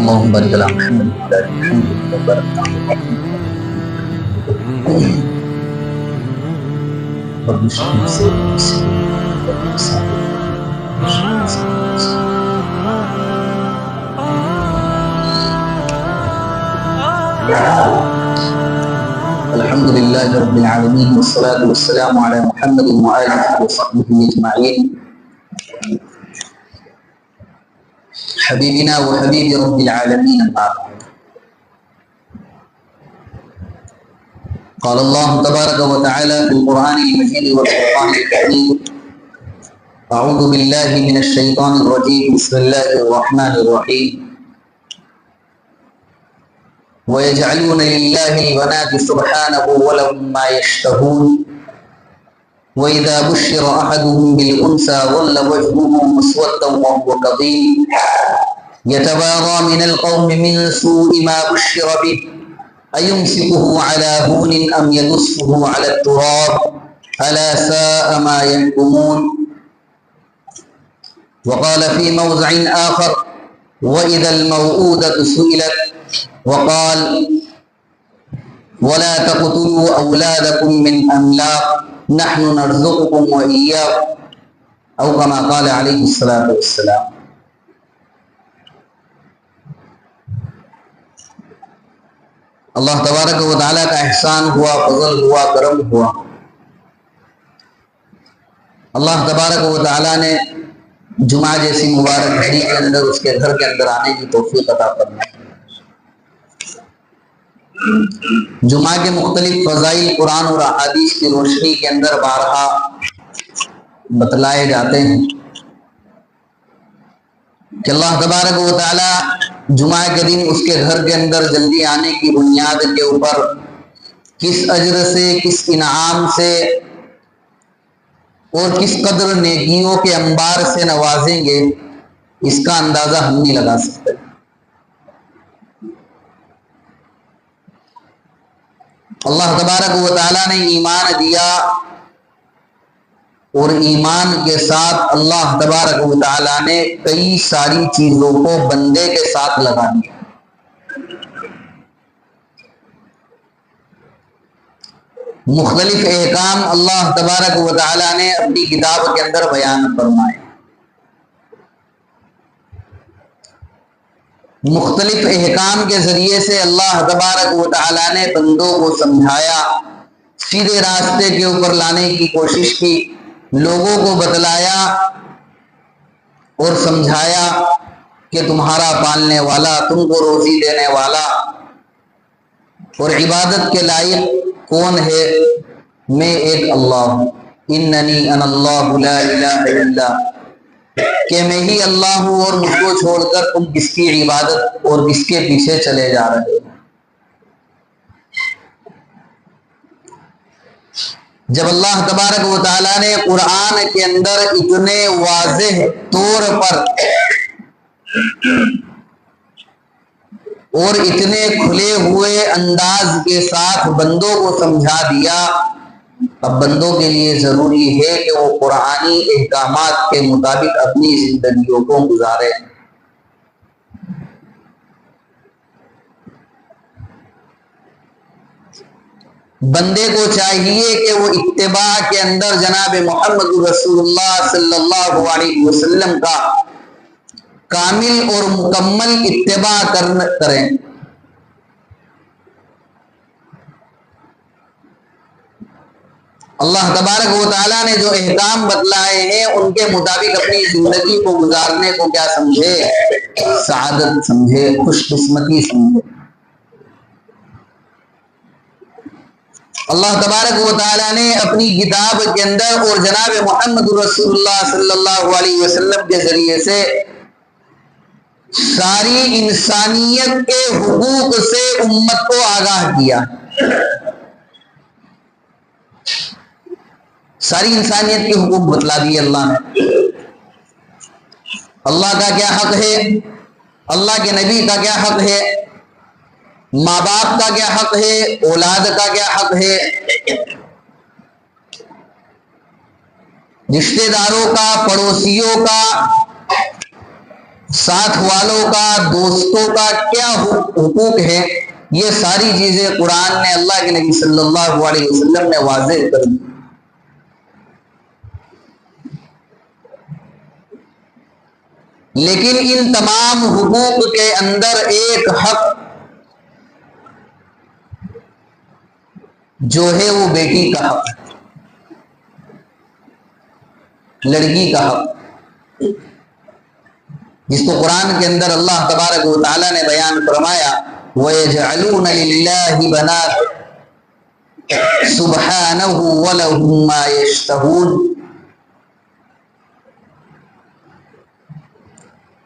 اللهم بارك على محمد وعلى ال محمد وبارك على رب اشرح لي صدري ويسر لي الحمد لله رب العالمين والصلاة والسلام على محمد وآله وصحبه أجمعين حبيبنا وحبيب رب العالمين. قال الله تبارك وتعالى في القرآن المجيد والفرقان الحميد: أعوذ بالله من الشيطان الرجيم، بسم الله الرحمن الرحيم. ويجعلون لله البنات سبحانه ولهم ما يشتهون وإذا بشر أحدهم بالأنثى ظل وجهه مسودا وهو كظيم يتباغى من القوم من سوء ما بشر به أيمسكه على هون أم يدسه على التراب ألا ساء ما يحكمون. وقال في موضع آخر: وإذا الموءودة سئلت وقال: ولا تقتلوا أولادكم من أملاق نحن نرزقكم وإياكم أو كما قال عليه الصلاة والسلام. اللہ تبارک و تعالیٰ کا احسان ہوا، فضل ہوا، کرم ہوا. اللہ تبارک و تعالیٰ نے جمعہ جیسی مبارک گھڑی کے اندر اس کے گھر کے اندر آنے کی توفیق عطا فرمائی. جمعہ کے مختلف فضائل قرآن اور احادیث کی روشنی کے اندر بارہا بتلائے جاتے ہیں کہ اللہ تبارک و تعالی جمعہ کے دن اس کے گھر کے اندر جلدی آنے کی بنیاد کے اوپر کس اجر سے، کس انعام سے اور کس قدر نیکیوں کے انبار سے نوازیں گے، اس کا اندازہ ہم نہیں لگا سکتے. اللہ تبارک و تعالیٰ نے ایمان دیا اور ایمان کے ساتھ اللہ تبارک و تعالیٰ نے کئی ساری چیزوں کو بندے کے ساتھ لگا دیا. مختلف احکام اللہ تبارک و تعالیٰ نے اپنی کتاب کے اندر بیان فرمائے. مختلف احکام کے ذریعے سے اللہ تبارک و تعالیٰ نے بندوں کو سمجھایا، سیدھے راستے کے اوپر لانے کی کوشش کی، لوگوں کو بتلایا اور سمجھایا کہ تمہارا پالنے والا، تم کو روزی دینے والا اور عبادت کے لائق کون ہے؟ میں ایک اللہ ہوں. اننی انا اللہ لا الہ الا، کہ میں ہی اللہ ہوں اور مجھ کو چھوڑ کر تم کس کی عبادت اور کس کے پیچھے چلے جا رہے ہو. جب اللہ تبارک و تعالیٰ نے قرآن کے اندر اتنے واضح طور پر اور اتنے کھلے ہوئے انداز کے ساتھ بندوں کو سمجھا دیا، اب بندوں کے لیے ضروری ہے کہ وہ قرآنی احکامات کے مطابق اپنی زندگیوں کو گزارے. بندے کو چاہیے کہ وہ اتباع کے اندر جناب محمد رسول اللہ صلی اللہ علیہ وسلم کا کامل اور مکمل اتباع کریں. اللہ تبارک و تعالیٰ نے جو احکام بتلائے ہیں ان کے مطابق اپنی زندگی کو گزارنے کو کیا سمجھے؟ سعادت سمجھے، خوش قسمتی سمجھے. اللہ تبارک و تعالیٰ نے اپنی کتاب کے اندر اور جناب محمد رسول اللہ صلی اللہ علیہ وسلم کے ذریعے سے ساری انسانیت کے حقوق سے امت کو آگاہ کیا. ساری انسانیت کے حقوق بتلا دیے اللہ نے. اللہ کا کیا حق ہے، اللہ کے نبی کا کیا حق ہے، ماں باپ کا کیا حق ہے، اولاد کا کیا حق ہے، رشتہ داروں کا، پڑوسیوں کا، ساتھ والوں کا، دوستوں کا کیا حقوق ہے. یہ ساری چیزیں قرآن نے، اللہ کے نبی صلی اللہ علیہ وسلم نے واضح کر دی. لیکن ان تمام حقوق کے اندر ایک حق جو ہے وہ بیٹی کا حق، لڑکی کا حق، جس کو قرآن کے اندر اللہ تبارک و تعالیٰ نے بیان فرمایا وَيَجْعَلُونَ لِلَّهِ بَنَاتٍ سُبْحَانَهُ وَلَهُم مَّا يَشْتَهُونَ،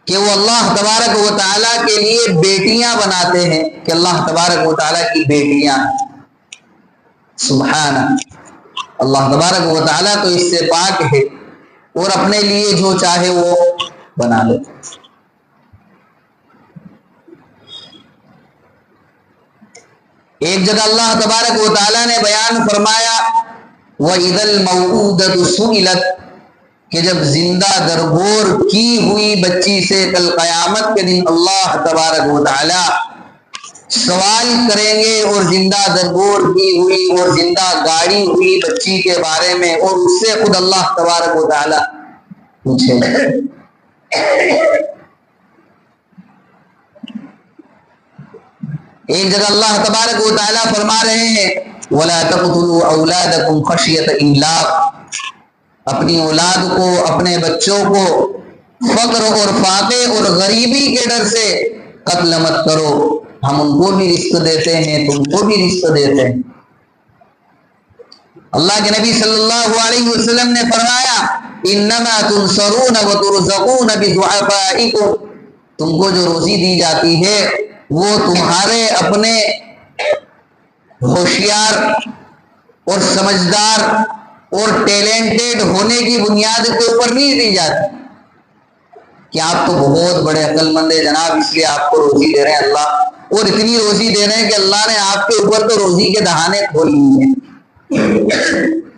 کہ وہ اللہ تبارک و تعالیٰ کے لیے بیٹیاں بناتے ہیں کہ اللہ تبارک و تعالیٰ کی بیٹیاں ہیں. سبحانہ، اللہ تبارک و تعالیٰ تو اس سے پاک ہے اور اپنے لیے جو چاہے وہ بنا لے. ایک جگہ اللہ تبارک و تعالیٰ نے بیان فرمایا وَإِذَا الْمَوْءُودَةُ سُئِلَتْ، کہ جب زندہ درگور کی ہوئی بچی سے کل قیامت کے دن اللہ تبارک و تعالی سوال کریں گے، اور زندہ درگور کی ہوئی اور زندہ گاڑی ہوئی بچی کے بارے میں، اور اس سے خود اللہ تبارک و تعالی پوچھیں گے. ایک جگہ اللہ تبارک و تعالی فرما رہے ہیں وَلَا تَقْتُلُوا أَوْلَادَكُمْ خَشْيَةَ إِمْلَاقٍ، اپنی اولاد کو، اپنے بچوں کو فقر اور فاقے اور غریبی کے ڈر سے قتل مت کرو، ہم ان کو بھی رزق دیتے ہیں، تم کو بھی رزق دیتے ہیں. اللہ کے نبی صلی اللہ علیہ وسلم نے فرمایا انما تنصرون وترزقون بضعفائکم، تم کو جو روزی دی جاتی ہے وہ تمہارے اپنے ہوشیار اور سمجھدار اور ٹیلنٹڈ ہونے کی بنیاد کے اوپر نہیں دی جاتی کہ آپ تو بہت بڑے عقل مند ہیں جناب اس لیے آپ کو روزی دے رہے ہیں اللہ، اور اتنی روزی دے رہے ہیں کہ اللہ نے آپ کے اوپر تو روزی کے دہانے کھول لیے ہیں.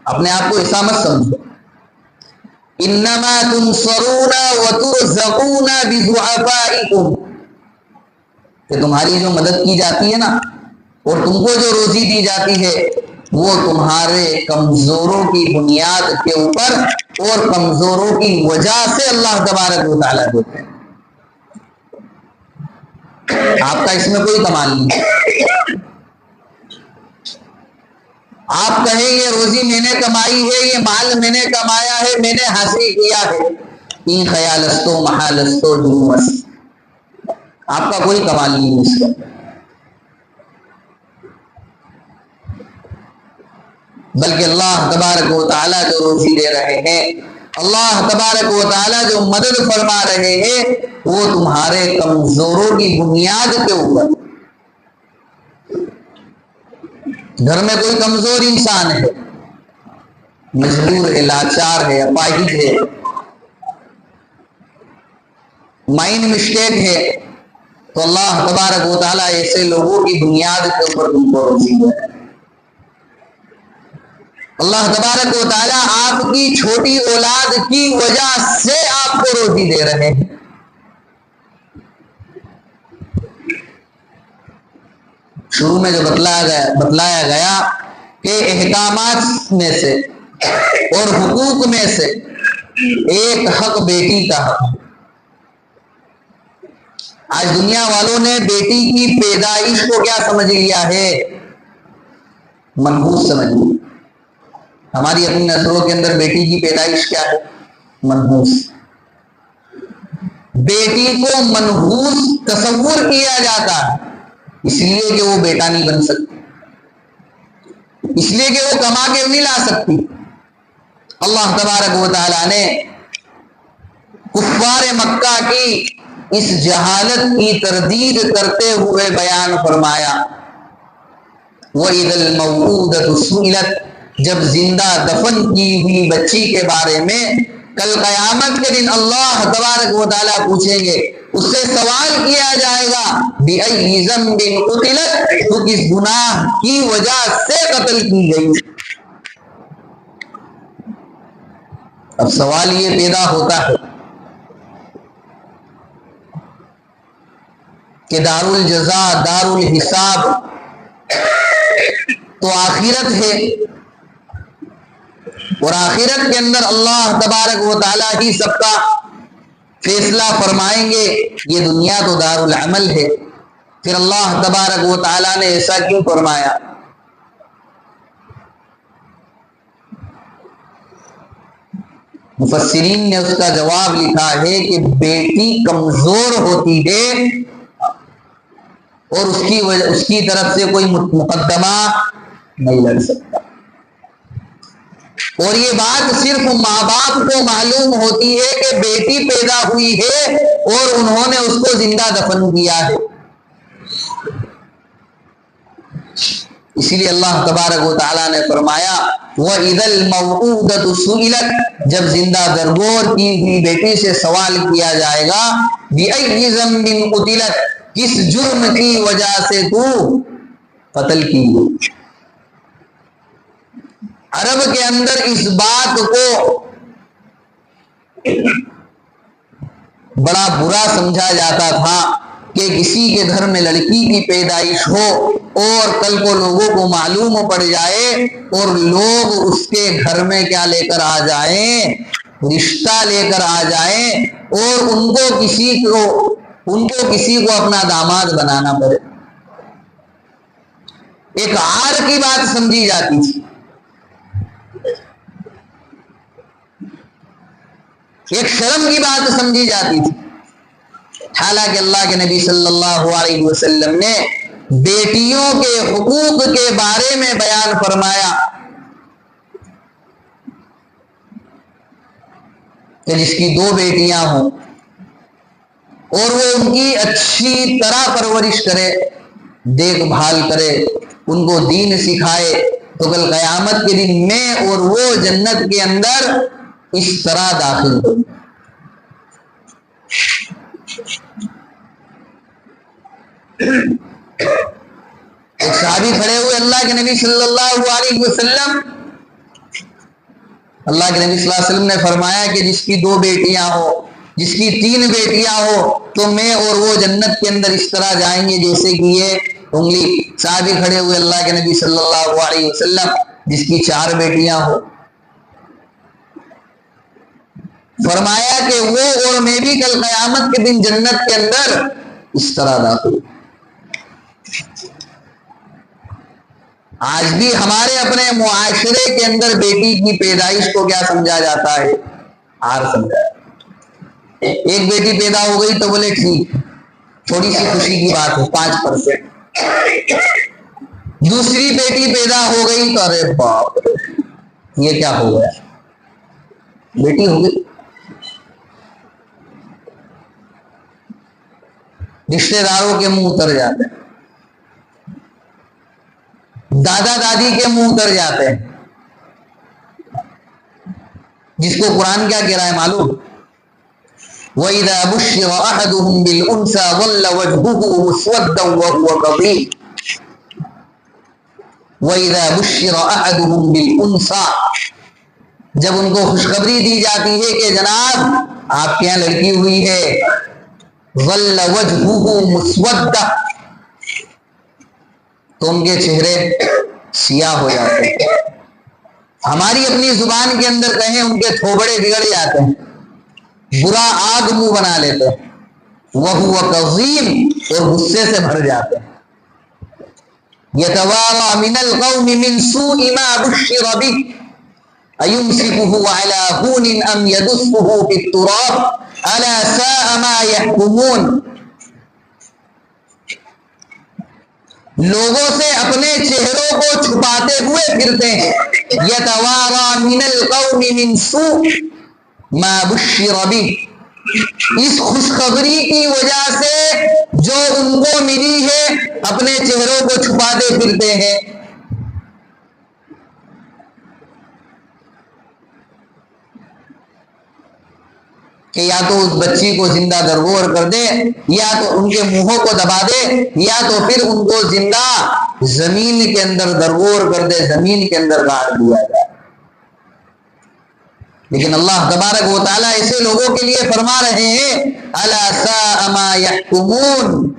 اپنے آپ کو ایسا مت سمجھو. انما تنصرون وترزقون بضعفائکم، کہ تمہاری جو مدد کی جاتی ہے نا اور تم کو جو روزی دی جاتی ہے وہ تمہارے کمزوروں کی بنیاد کے اوپر اور کمزوروں کی وجہ سے اللہ تبارک و تعالیٰ دیتے ہیں. آپ کا اس میں کوئی کمال نہیں ہے. آپ کہیں یہ روزی میں نے کمائی ہے، یہ مال میں نے کمایا ہے، میں نے حاصل کیا ہے، این خیالستو محالستو جنوس، آپ کا کوئی کمال نہیں ہے اس کا. بلکہ اللہ تبارک و تعالیٰ جو روزی دے رہے ہیں، اللہ تبارک و تعالیٰ جو مدد فرما رہے ہیں وہ تمہارے کمزوروں کی بنیاد کے اوپر. گھر میں کوئی کمزور انسان ہے، مجبور ہے، لاچار ہے، اپاہج ہے، مائنڈ مسٹیک ہے، تو اللہ تبارک و تعالیٰ ایسے لوگوں کی بنیاد کے اوپر تم کو روزی دے. اللہ تبارک و تعالیٰ آپ کی چھوٹی اولاد کی وجہ سے آپ کو روزی دے رہے ہیں. شروع میں جو بتلایا گیا کہ احکامات میں سے اور حقوق میں سے ایک حق بیٹی کا حق. آج دنیا والوں نے بیٹی کی پیدائش کو کیا سمجھ لیا ہے؟ منحوس سمجھ لیا. ہماری اپنی نظروں کے اندر بیٹی کی پیدائش کیا ہے؟ منحوس. بیٹی کو منحوس تصور کیا جاتا ہے اس لیے کہ وہ بیٹا نہیں بن سکتی، اس لیے کہ وہ کما کے نہیں لا سکتی. اللہ تبارک و تعالیٰ نے کفار مکہ کی اس جہالت کی تردید کرتے ہوئے بیان فرمایا وَإِذَا الْمَوْءُودَةُ سُئِلَتْ، جب زندہ دفن کی ہوئی بچی کے بارے میں کل قیامت کے دن اللہ تبارک و تعالیٰ پوچھیں گے، اس سے سوال کیا جائے گا بِأَيِّ ذَنبٍ قُتِلَتْ، تو کس گناہ کی وجہ سے قتل کی گئی۔ اب سوال یہ پیدا ہوتا ہے کہ دار الجزا، دار الحساب تو آخرت ہے، اور آخرت کے اندر اللہ تبارک و تعالیٰ ہی سب کا فیصلہ فرمائیں گے۔ یہ دنیا تو دار العمل ہے، پھر اللہ تبارک و تعالیٰ نے ایسا کیوں فرمایا؟ مفسرین نے اس کا جواب لکھا ہے کہ بیٹی کمزور ہوتی ہے اور اس کی طرف سے کوئی مقدمہ نہیں لڑ سکتا، اور یہ بات صرف ماں باپ کو معلوم ہوتی ہے کہ بیٹی پیدا ہوئی ہے اور انہوں نے اس کو زندہ دفن کیا ہے۔ اسی لیے اللہ تبارک و تعالیٰ نے فرمایا وَإِذَا الْمَوْءُودَةُ سُئِلَتْ، جب زندہ درگور کی ہوئی بیٹی سے سوال کیا جائے گا بِأَيِّ ذَنبٍ قُتِلَتْ، کس جرم کی وجہ سے تو قتل کی گئی۔ عرب کے اندر اس بات کو بڑا برا سمجھا جاتا تھا کہ کسی کے گھر میں لڑکی کی پیدائش ہو اور کل کو لوگوں کو معلوم پڑ جائے اور لوگ اس کے گھر میں کیا لے کر آ جائیں، رشتہ لے کر آ جائیں، اور ان کو کسی کو اپنا داماد بنانا پڑے۔ ایک عار کی بات سمجھی جاتی تھی، ایک شرم کی بات سمجھی جاتی تھی، حالانکہ اللہ کے نبی صلی اللہ علیہ وسلم نے بیٹیوں کے حقوق کے بارے میں بیان فرمایا کہ جس کی 2 بیٹیاں ہوں اور وہ ان کی اچھی طرح پرورش کرے، دیکھ بھال کرے، ان کو دین سکھائے، تو کل قیامت کے دن میں اور وہ جنت کے اندر اس طرح داخل ہو۔ ایک صحابی کھڑے ہوئے اللہ کے نبی صلی اللہ علیہ وسلم، اللہ کے نبی صلی اللہ علیہ وسلم نے فرمایا کہ جس کی 2 بیٹیاں ہو، جس کی 3 بیٹیاں ہو، تو میں اور وہ جنت کے اندر اس طرح جائیں گے جیسے کہ یہ انگلی۔ صحابی کھڑے ہوئے اللہ کے نبی صلی اللہ علیہ وسلم، جس کی 4 بیٹیاں ہو، فرمایا کہ وہ اور میں بھی کل قیامت کے دن جنت کے اندر اس طرح داخل۔ آج بھی ہمارے اپنے معاشرے کے اندر بیٹی کی پیدائش کو کیا سمجھا جاتا ہے؟ عار سمجھا جاتا ہے۔ ایک بیٹی پیدا ہو گئی تو بولے ٹھیک، تھوڑی سی خوشی کی بات ہے، 5%۔ دوسری بیٹی پیدا ہو گئی تو ارے باپ رے، یہ کیا ہو گیا، بیٹی ہو گئی۔ رشتہ داروں کے منہ اتر جاتے ہیں، دادا دادی کے منہ اتر جاتے ہیں، جس کو قرآن کیا کہہ رہا ہے معلوم؟ وَإِذَا بُشِّرَ أَحَدُهُمْ بِالْأُنْثَىٰ ظَلَّ وَجْهُهُ مُسْوَدًّا وَهُوَ كَظِيمٌ۔ وَإِذَا بُشِّرَ أَحَدُهُمْ بِالْأُنْثَىٰ، جب ان کو خوشخبری دی جاتی ہے کہ جناب آپ کے یہاں لڑکی ہوئی ہے، ظَلَّ وَجْهُهُ مُسْوَدًّا، تو ان کے چہرے سیاہ ہو جاتے ہیں۔ ہماری اپنی زبان کے اندر کہیں ان کے تھوبڑے بگڑ جاتے ہیں، برا آگ منہ بنا لیتے ہیں، وَهُوَ كَظِيمٌ، اور غصے سے بھر جاتے ہیں۔ يَتَوَارَى مِنَ الْقَوْمِ مِنْ سُوءِ مَا بُشِّرَ بِهِ أَيُمْسِكُهُ عَلَى هُونٍ أَمْ يَدُسُّهُ فِي التُّرَابِ أَلَا سَاءَ مَا يَحْكُمُونَ۔ لوگوں سے اپنے چہروں کو چھپاتے ہوئے پھرتے ہیں، يَتَوَارَى مِنَ الْقَوْمِ مِنْ سُوءِ مَا بُشِّرَ بِهِ، اس خوشخبری کی وجہ سے جو ان کو ملی ہے اپنے چہروں کو چھپاتے پھرتے ہیں۔ کہ یا تو اس بچی کو زندہ درگور کر دے، یا تو ان کے منہوں کو دبا دے، یا تو پھر ان کو زندہ زمین کے اندر درگور کر دے، زمین کے اندر گاڑ دیا جائے۔ لیکن اللہ تبارک و تعالیٰ ایسے لوگوں کے لیے فرما رہے ہیں الا ساء ما يحكمون،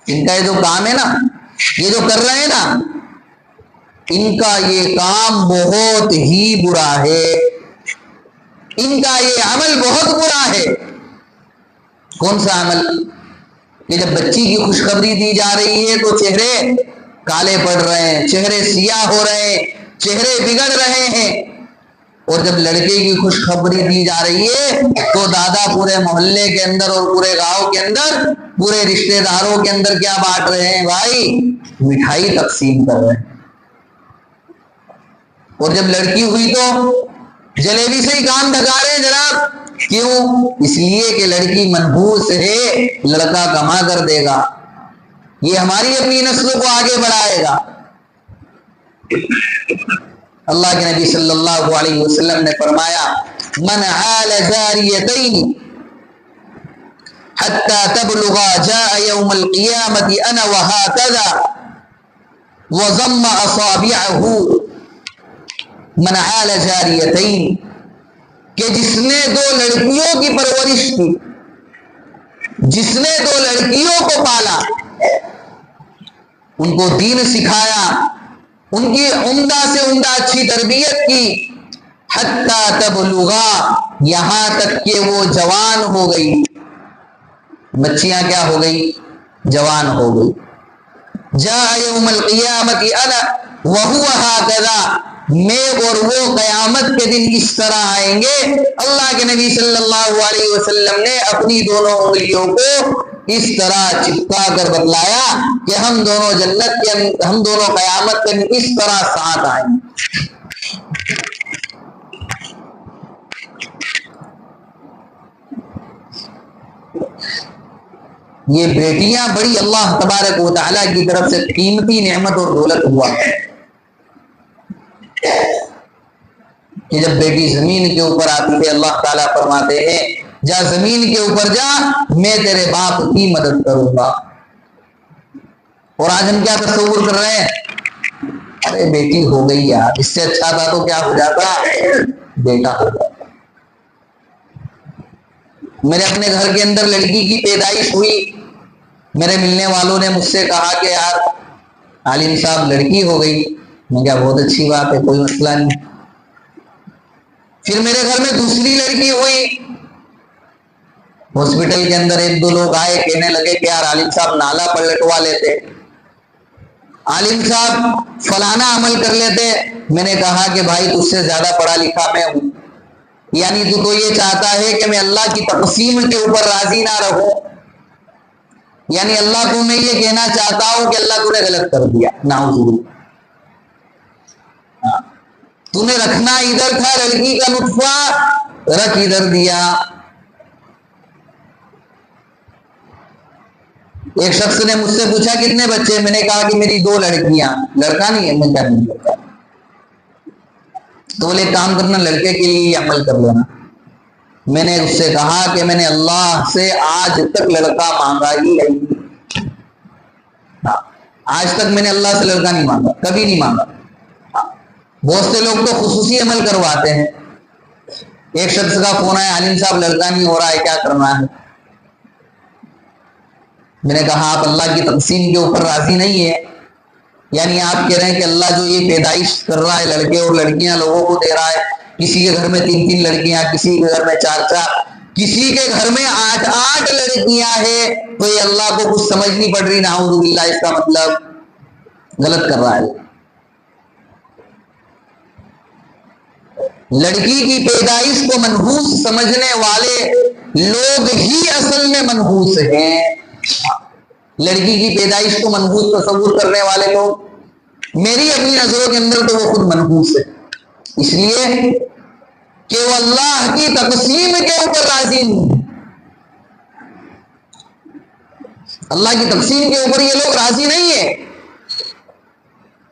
ان کا یہ جو کام ہے نا، یہ جو کر رہے ہیں نا، ان کا یہ کام بہت ہی برا ہے، ان کا یہ عمل بہت برا ہے۔ کون سا عمل؟ کہ جب بچی کی خوشخبری دی جا رہی ہے تو چہرے کالے پڑ رہے ہیں، چہرے سیاہ ہو رہے ہیں، چہرے بگڑ رہے ہیں، اور جب لڑکے کی خوشخبری دی جا رہی ہے تو دادا پورے محلے کے اندر اور پورے گاؤں کے اندر، پورے رشتہ داروں کے اندر کیا بانٹ رہے ہیں بھائی؟ مٹھائی تقسیم کر رہے ہیں۔ اور جب لڑکی ہوئی تو جلیبی سے ہی کام ڈھکا رہے ہیں جناب۔ کیوں؟ اس لیے کہ لڑکی منحوس ہے، لڑکا کما کر دے گا، یہ ہماری اپنی نسل کو آگے بڑھائے گا۔ اللہ کے نبی صلی اللہ علیہ وسلم نے فرمایا من عال جاریتین حتی تبلغا جاء یوم القیامت انا وہاکذا وضم اصابعہ۔ من عال جاریتین، کہ جس نے دو لڑکیوں کی پرورش کی، جس نے دو لڑکیوں کو پالا، ان کو دین سکھایا، ان کی عمدہ سے عمدہ اچھی تربیت کی، حتی تبلغا، یہاں تک کہ وہ جوان ہو گئی، بچیاں کیا ہو گئی؟ جوان ہو گئی۔ جاء یوم القیامت انا وہو ہکذا، میں اور وہ قیامت کے دن اس طرح آئیں گے۔ اللہ کے نبی صلی اللہ علیہ وسلم نے اپنی دونوں انگلیوں کو اس طرح چپکا کر بتلایا کہ ہم دونوں جنت کے، ہم دونوں قیامت کے دن اس طرح ساتھ آئیں گے۔ یہ بیٹیاں بڑی اللہ تبارک و تعالیٰ کی طرف سے قیمتی نعمت اور دولت ہوا ہے کہ جب بیٹی زمین کے اوپر آتی ہے اللہ تعالیٰ فرماتے ہیں جا زمین کے اوپر جا، میں تیرے باپ کی مدد کروں گا۔ اور آج ہم کیا تصور کر رہے ہیں؟ ارے بیٹی ہو گئی یار، اس سے اچھا تھا تو کیا ہو جاتا؟ بیٹا ہو جاتا۔ میرے اپنے گھر کے اندر لڑکی کی پیدائش ہوئی، میرے ملنے والوں نے مجھ سے کہا کہ یار عالم صاحب لڑکی ہو گئی۔ میں کہا بہت اچھی بات ہے، کوئی مسئلہ نہیں۔ پھر میرے گھر میں دوسری لڑکی ہوئی، ہاسپٹل کے اندر ایک دو لوگ آئے، کہنے لگے کہ یار عالم صاحب نالا پلٹوا لیتے، عالم صاحب فلانا عمل کر لیتے۔ میں نے کہا کہ بھائی تجھ سے زیادہ پڑھا لکھا میں ہوں، یعنی تو یہ چاہتا ہے کہ میں اللہ کی تقسیم کے اوپر راضی نہ رہوں، یعنی اللہ کو میں یہ کہنا چاہتا ہوں کہ اللہ تو نے غلط کر دیا، نعوذ باللہ۔ تو نے رکھنا ادھر تھا، لڑکی کا نطفہ رکھ ادھر دیا۔ ایک شخص نے مجھ سے پوچھا کتنے بچے؟ میں نے کہا کہ میری 2 لڑکیاں، لڑکا نہیں ہے۔ میں کیا نہیں لڑکا؟ تو بولے کام کرنا، لڑکے کے لیے عمل کر لینا۔ میں نے اس سے کہا کہ میں نے اللہ سے آج تک لڑکا مانگا ہی نہیں، آج تک میں نے اللہ سے لڑکا نہیں مانگا، کبھی نہیں مانگا۔ بہت سے لوگ تو خصوصی عمل کرواتے ہیں۔ ایک شخص کا فون آیا، عالم صاحب لڑکا نہیں ہو رہا ہے، کیا کرنا ہے؟ میں نے کہا آپ اللہ کی تقسیم کے اوپر راضی نہیں ہے، یعنی آپ کہہ رہے ہیں کہ اللہ جو یہ پیدائش کر رہا ہے لڑکے اور لڑکیاں لوگوں کو دے رہا ہے، کسی کے گھر میں 3 لڑکیاں، کسی کے گھر میں 4، کسی کے گھر میں 8 لڑکیاں ہیں، تو یہ اللہ کو کچھ سمجھ نہیں پڑ رہی، نعوذ باللہ، اس کا مطلب غلط کر رہا ہے۔ لڑکی کی پیدائش کو منحوس سمجھنے والے لوگ ہی اصل میں منحوس ہیں۔ لڑکی کی پیدائش کو منحوس تصور کرنے والے لوگ میری اپنی نظروں کے اندر تو وہ خود منحوس ہے۔ اس لیے کہ وہ اللہ کی تقسیم کے اوپر راضی نہیں. اللہ کی تقسیم کے اوپر یہ لوگ راضی نہیں ہے.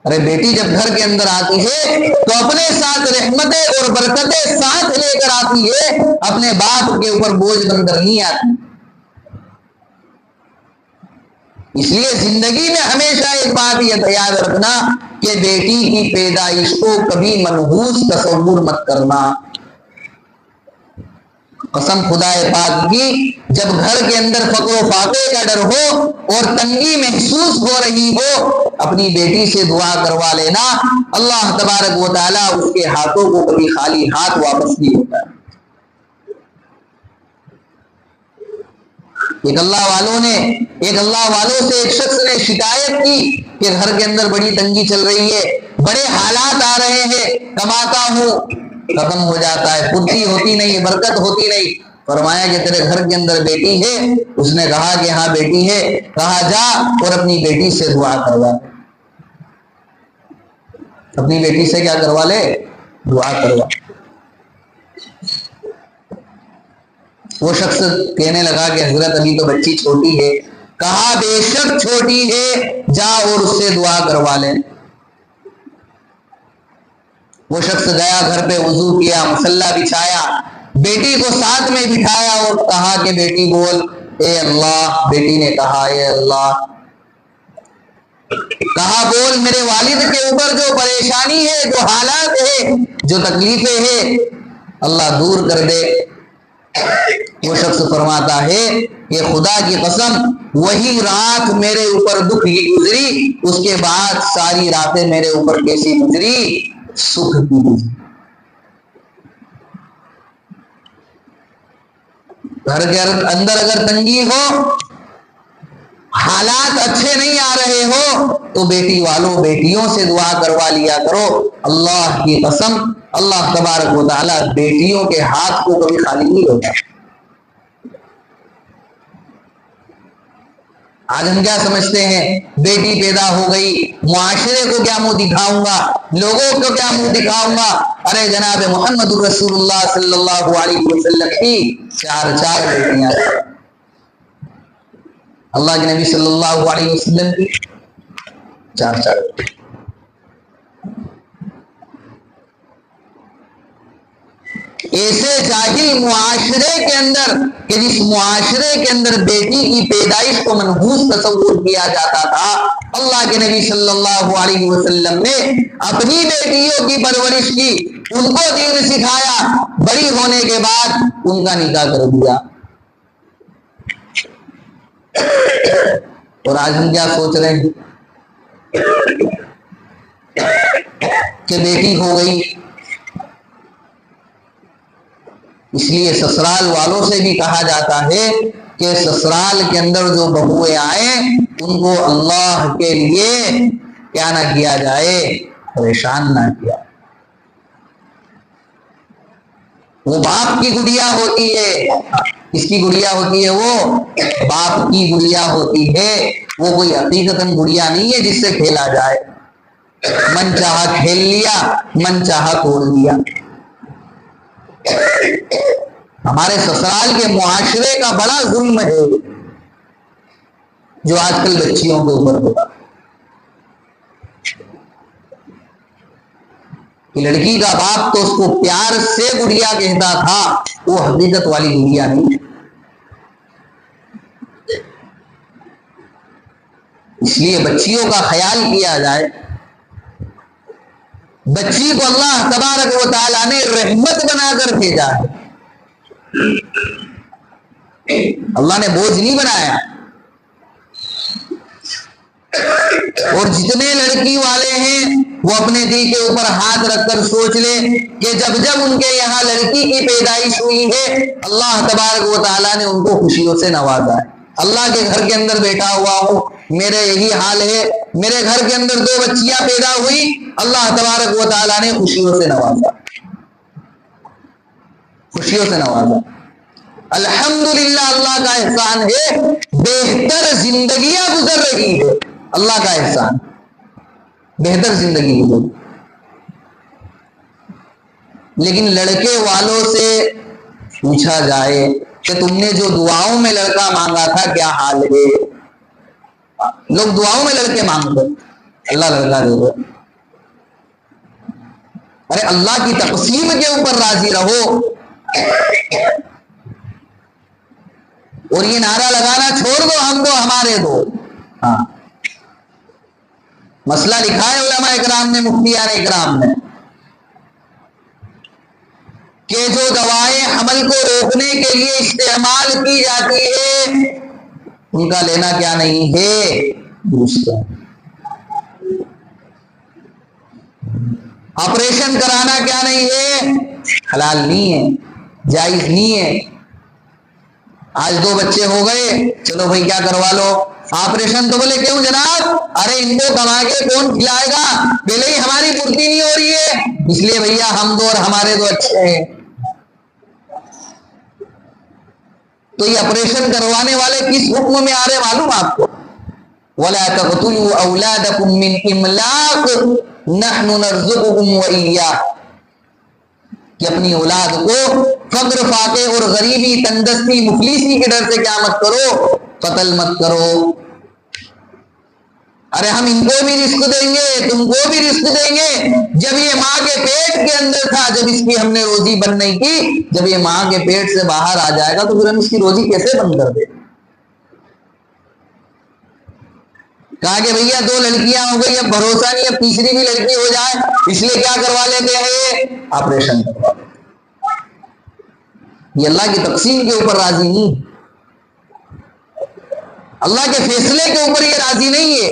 ارے بیٹی جب گھر کے اندر آتی ہے تو اپنے ساتھ رحمتیں اور برکتیں ساتھ لے کر آتی ہے، اپنے باپ کے اوپر بوجھ بن کر نہیں آتی. اس لیے زندگی میں ہمیشہ ایک بات یہ یاد رکھنا کہ بیٹی کی پیدائش کو کبھی منحوس تصور مت کرنا. قسم خدا پاک کی، جب گھر کے اندر فقر و فاقے کا ڈر ہو اور تنگی محسوس ہو رہی ہو، اپنی بیٹی سے دعا کروا لینا، اللہ تبارک و تعالیٰ اس کے ہاتھوں کو کبھی خالی ہاتھ واپس نہیں ہوتا. ایک اللہ والوں سے ایک شخص نے شکایت کی کہ گھر کے اندر بڑی تنگی چل رہی ہے، بڑے حالات آ رہے ہیں، کماتا ہوں ختم ہو جاتا ہے، پھرتی ہوتی نہیں، برکت ہوتی نہیں. فرمایا کہ تیرے گھر کے اندر بیٹی ہے؟ اس نے کہا کہ ہاں بیٹی ہے. کہا جا اور اپنی بیٹی سے دعا کروا. اپنی بیٹی سے کیا کروا لے؟ دعا کروا. وہ شخص کہنے لگا کہ حضرت ابھی تو بچی چھوٹی ہے. کہا بے شک چھوٹی ہے، جا اور اس سے دعا کروا لے. وہ شخص گیا، گھر پہ وضو کیا، مصلی بچھایا، بیٹی کو ساتھ میں بٹھایا اور کہا کہ بیٹی بول اے اللہ. بیٹی نے کہا اے اللہ. کہا بول میرے والد کے اوپر جو پریشانی ہے، جو حالات ہے، جو تکلیفیں ہیں، اللہ دور کر دے. وہ شخص فرماتا ہے کہ خدا کی قسم وہی رات میرے اوپر دکھ کی گزری، اس کے بعد ساری راتیں میرے اوپر کیسی گزری؟ سکھ کی گزری. گھر کے اندر اگر تنگی ہو، حالات اچھے نہیں آ رہے ہو، تو بیٹی والوں بیٹیوں سے دعا کروا لیا کرو. اللہ کی قسم اللہ تبارک و تعالیٰ بیٹیوں کے ہاتھ کو کبھی خالی نہیں ہوتا. آج ہم کیا سمجھتے ہیں؟ بیٹی پیدا ہو گئی، معاشرے کو کیا منہ دکھاؤں گا، لوگوں کو کیا منہ دکھاؤں گا. ارے جناب محمد رسول اللہ صلی اللہ علیہ وسلم کی 4 بیٹیاں، اللہ کے نبی صلی اللہ علیہ وسلم کی 4. ایسے جاہل معاشرے کے اندر کہ جس معاشرے کے اندر بیٹی کی پیدائش کو منحوس تصور کیا جاتا تھا، اللہ کے نبی صلی اللہ علیہ وسلم نے اپنی بیٹیوں کی پرورش کی، ان کو دین سکھایا، بڑی ہونے کے بعد ان کا نکاح کر دیا. اور آج ہم کیا سوچ رہے ہیں کہ بیٹی ہو گئی، اس لیے سسرال والوں سے بھی کہا جاتا ہے کہ سسرال کے اندر جو بہویں آئیں ان کو اللہ کے لیے کیا نہ کیا جائے، پریشان نہ کیا. وہ باپ کی گڑیا ہوتی ہے. کس کی گڑیا ہوتی ہے؟ وہ باپ کی گڑیا ہوتی ہے. وہ کوئی حقیقتاً گڑیا نہیں ہے جس سے کھیلا جائے. من چاہا کھیل لیا، من چاہا توڑ لیا. ہمارے سسرال کے معاشرے کا بڑا ظلم ہے جو آج کل بچیوں کے اوپر ہوتا. کہ لڑکی کا باپ تو اس کو پیار سے گڑیا کہتا تھا، وہ حقیقت والی گڑیا نہیں. اس لیے بچیوں کا خیال کیا جائے. بچی کو اللہ تبارک و تعالیٰ نے رحمت بنا کر بھیجا ہے. اللہ نے بوجھ نہیں بنایا. اور جتنے لڑکی والے ہیں وہ اپنے دل کے اوپر ہاتھ رکھ کر سوچ لے کہ جب جب ان کے یہاں لڑکی کی پیدائش ہوئی ہے، اللہ تبارک و تعالیٰ نے ان کو خوشیوں سے نوازا ہے. اللہ کے گھر کے اندر بیٹھا ہوا ہوں، میرے یہی حال ہے، میرے گھر کے اندر 2 بچیاں پیدا ہوئی، اللہ تبارک و تعالیٰ نے خوشیوں سے نوازا، خوشیوں سے نوازا. الحمدللہ اللہ کا احسان ہے، بہتر زندگیاں گزر رہی ہے. اللہ کا احسان، بہتر زندگی گزر. لیکن لڑکے والوں سے پوچھا جائے کہ تم نے جو دعاؤں میں لڑکا مانگا تھا کیا حال ہے؟ لوگ دعاؤں میں لڑکے مانگتے اللہ لڑکا دے دو. ارے اللہ کی تقسیم کے اوپر راضی رہو اور یہ نعرہ لگانا چھوڑ دو ہم دو ہمارے دو. ہاں مسئلہ لکھا ہے علماء اکرام نے مفتیان اکرام نے کہ جو دوائیں حمل کو روکنے کے لیے استعمال کی جاتی ہے ان کا لینا کیا نہیں ہے درست. آپریشن کرانا کیا نہیں ہے حلال نہیں ہے جائز نہیں ہے. آج 2 بچے ہو گئے چلو بھائی کیا کروا لو آپریشن. تو بولے کیوں جناب؟ ارے ان کو کما کے کون کھلائے گا؟ پہلے ہی ہماری پورتی نہیں ہو رہی ہے اس لیے بھیا ہم دو اور ہمارے دو اچھے ہیں. تو یہ آپریشن کروانے والے کس حکم میں آ رہے معلوم آپ کو؟ وَلَا تَقْتُلُوا أَوْلَادَكُم مِّنْ إِمْلَاقٍ نَحْنُ نَرْزُقُكُمْ وَإِيَّاهُمْ کہ اپنی اولاد کو فقر فاقے اور غریبی تندرستی مفلسی کے ڈر سے کیا مت کرو قتل مت کرو. ارے ہم ان کو بھی رزق دیں گے تم کو بھی رزق دیں گے. جب یہ ماں کے پیٹ کے اندر تھا جب اس کی ہم نے روزی بند نہیں کی جب یہ ماں کے پیٹ سے باہر آ جائے گا تو پھر ہم اس کی روزی کیسے بند کر دیں؟ کہا کہ بھیا 2 لڑکیاں ہو گئی اب بھروسہ نہیں اب تیسری بھی لڑکی ہو جائے اس لیے کیا کروا لیتے ہیں آپریشن کروا لیتے. یہ اللہ کی تقسیم کے اوپر راضی نہیں اللہ کے فیصلے کے اوپر یہ راضی نہیں ہے.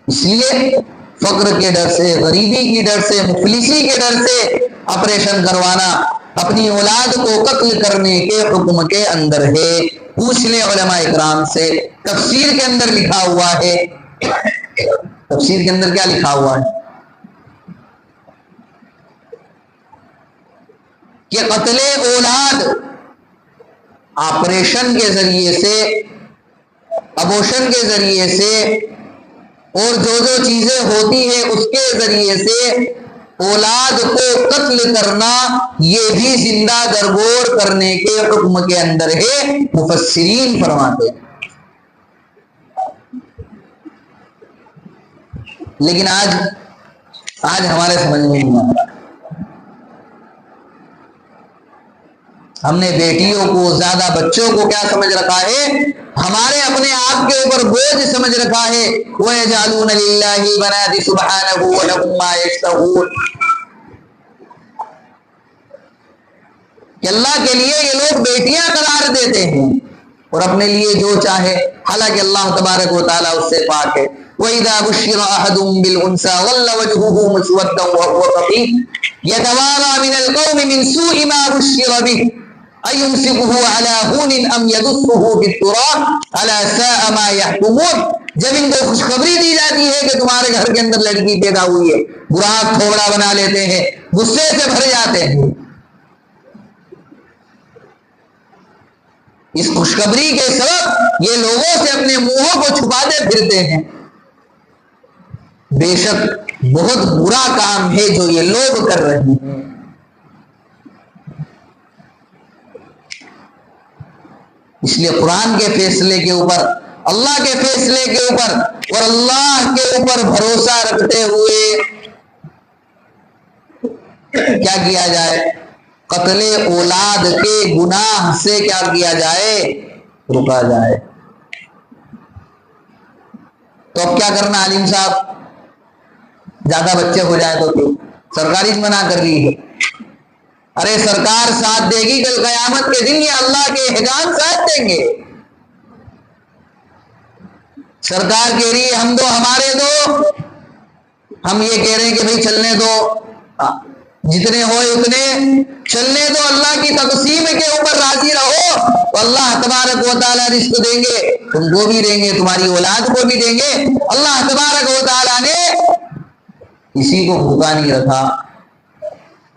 اس لیے فقر کے ڈر سے غریبی کے ڈر سے مفلسی کے ڈر سے آپریشن کروانا اپنی اولاد کو قتل کرنے کے حکم کے اندر ہے. پوچھ لیں علماء اکرام سے تفسیر کے اندر لکھا ہوا ہے. تفسیر کے اندر کیا لکھا ہوا ہے کہ قتل اولاد آپریشن کے ذریعے سے ابورشن کے ذریعے سے اور جو چیزیں ہوتی ہیں اس کے ذریعے سے اولاد کو قتل کرنا یہ بھی زندہ درگور کرنے کے حکم کے اندر ہے. مفسرین فرماتے ہیں. لیکن آج ہمارے سمجھ میں نہیں آتا. ہم نے بیٹیوں کو زیادہ بچوں کو کیا سمجھ رکھا ہے ہمارے اپنے آپ کے اوپر بوجھ سمجھ رکھا ہے. وَيَجْعَلُونَ لِلَّهِ الْبَنَاتِ سُبْحَانَهُ وَلَهُم مَّا يَشْتَهُونَ کہ اللہ کے لیے یہ لوگ بیٹیاں قرار دیتے ہیں اور اپنے لیے جو چاہے حالانکہ اللہ تبارک و تعالیٰ اس سے پاک ہے. وَإِذَا بُشِّرَ أَحَدٌ بِالْأُنثَىٰ ظَلَّ وَجْهُهُ مُسْوَدًّا وَهُوَ كَظِيمٌ يَتَوَارَىٰ مِنَ الْقَوْمِ مِنْ سُوءِ مَا بُشِّرَ بِهِ أَيُمْسِكُهُ عَلَىٰ هُونٍ أَمْ يَدُسُّهُ فِي التُّرَابِ أَلَا سَاءَ مَا يَحْكُمُونَ. جب ان کو خوشخبری دی جاتی ہے کہ تمہارے گھر کے اندر لڑکی پیدا ہوئی ہے براق تھوڑا بنا لیتے ہیں غصے سے بھر جاتے ہیں. اس خوشخبری کے سبب یہ لوگوں سے اپنے منہوں کو چھپاتے پھرتے ہیں. بے شک بہت برا کام ہے جو یہ لوگ کر رہے ہیں. اس لیے قرآن کے فیصلے کے اوپر اللہ کے فیصلے کے اوپر اور اللہ کے اوپر بھروسہ رکھتے ہوئے کیا کیا جائے قتل اولاد کے گناہ سے کیا کیا جائے رکا جائے. تو اب کیا کرنا عالم صاحب زیادہ بچے ہو جائے تو کیوں سرکاری منع کر رہی ہے. ارے سرکار ساتھ دے گی کل قیامت کے دن یہ اللہ کے احکام ساتھ دیں گے. سرکار کہہ رہی ہے ہم دو ہمارے دو ہم یہ کہہ رہے ہیں کہ بھائی چلنے دو جتنے ہوئے اتنے چلنے دو. اللہ کی تقسیم کے اوپر راضی رہو تو اللہ تبارک و تعالیٰ رزق دیں گے تم کو بھی دیں گے تمہاری اولاد کو بھی دیں گے. اللہ تبارک و تعالیٰ نے کسی کو بھوکا نہیں رکھا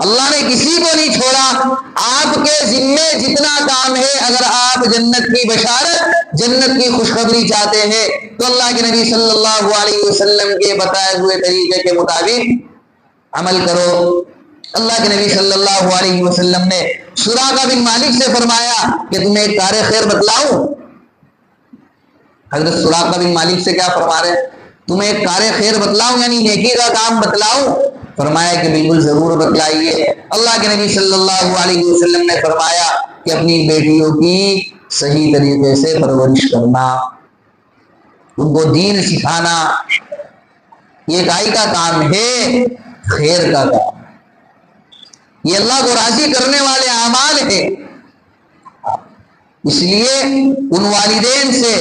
اللہ نے کسی کو نہیں چھوڑا. آپ کے ذمے جتنا کام ہے، اگر آپ جنت کی بشارت، جنت کی خوشخبری چاہتے ہیں تو اللہ کے نبی صلی اللہ علیہ وسلم کے بتائے ہوئے طریقے کے مطابق عمل کرو. اللہ کے نبی صلی اللہ علیہ وسلم نے سراقہ بن مالک سے فرمایا کہ تمہیں ایک کار خیر بتلاؤں. حضرت سراقہ بن مالک سے کیا فرما رہے ہیں؟ تمہیں ایک کار خیر بتلاؤں، یعنی نیکی کا کام بتلاؤں. فرمایا کہ بالکل ضرور بتلائیے. اللہ کے نبی صلی اللہ علیہ وسلم نے فرمایا کہ اپنی بیٹیوں کی صحیح طریقے سے پرورش کرنا، ان کو دین سکھانا، یہ گائے کا کام ہے، خیر کا کام. یہ اللہ کو راضی کرنے والے اعمال ہیں. اس لیے ان والدین سے،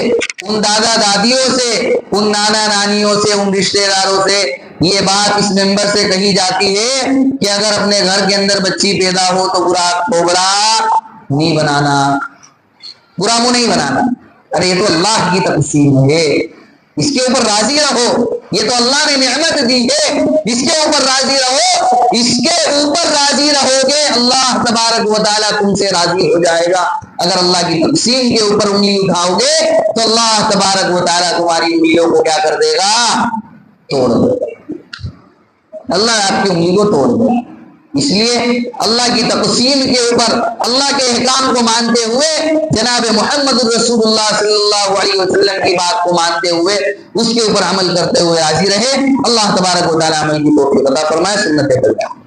ان دادا دادیوں سے، ان نانا نانیوں سے، ان رشتہ داروں سے یہ بات اس ممبر سے کہی جاتی ہے کہ اگر اپنے گھر کے اندر بچی پیدا ہو تو برا نہیں بنانا، برا منہ نہیں بنانا. ارے یہ تو اللہ کی تقسیم ہے، اس کے اوپر راضی رہو. یہ تو اللہ نے نعمت دی ہے، اس کے اوپر راضی رہو. اس کے اوپر راضی رہو گے، اللہ تبارک و تعالیٰ تم سے راضی ہو جائے گا. اگر اللہ کی تقسیم کے اوپر انگلی اٹھاؤ گے تو اللہ تبارک و تعالیٰ تمہاری انگلیوں کو کیا کر دے گا؟ توڑ دے گا. اللہ آپ کی انگلی کو توڑ دے گا. اس لیے اللہ کی تقسیم کے اوپر، اللہ کے احکام کو مانتے ہوئے، جناب محمد رسول اللہ صلی اللہ علیہ وسلم کی بات کو مانتے ہوئے، اس کے اوپر عمل کرتے ہوئے راضی رہے. اللہ تبارک و تعالیٰ عمل کی توفیق عطا فرمائے. سنت